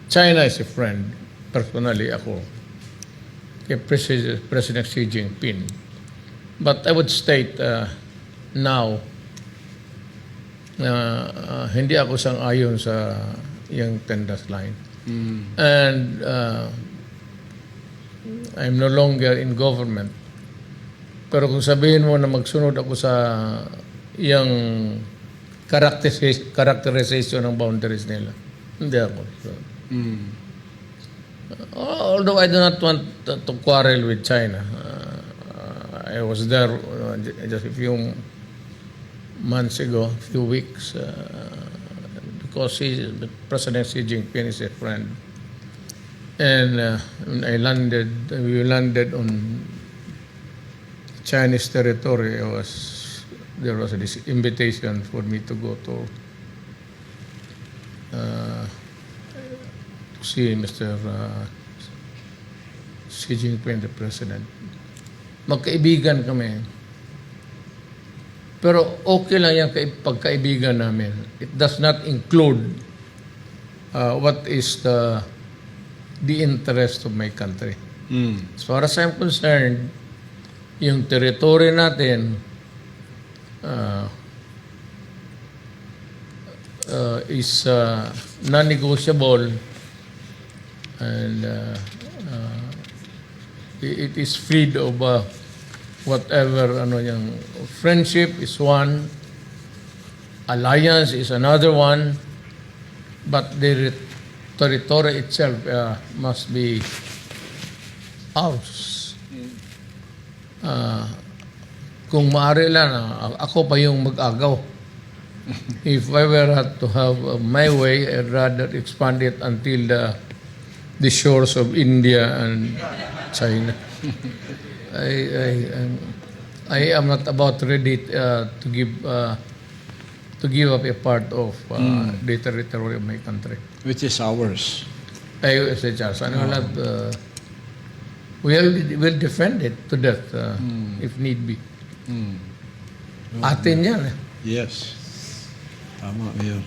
China is a friend. Personally, ako, kay President Xi Jinping. But I would state now na hindi ako sang-ayon sa yung Tendas line. And I'm no longer in government. Pero kung sabihin mo na magsunod ako sa yung characterization ng boundaries nila, hindi ako. So, although I do not want to quarrel with China, I was there just a few months ago, few weeks, because President Xi Jinping is a friend. And when we landed on Chinese territory, there was this invitation for me to go to see Mr. Xi Jinping, the President. Magkaibigan kami. Pero okay lang yung pagkaibigan namin. It does not include what is the interest of my country. As far as I'm concerned, yung territory natin is non-negotiable, and it is freed of whatever yung friendship is one, alliance is another one, but the territory itself must be ours. Kung maaari lang, ako pa yung mag-agaw. If I were to have my way, I'd rather expand it until the shores of India and China. I am not about ready to give up a part of the territory of my country. Which is ours. I say, Charles, we'll defend it to death if need be. Atin yan. Yes. Tama, Mayor.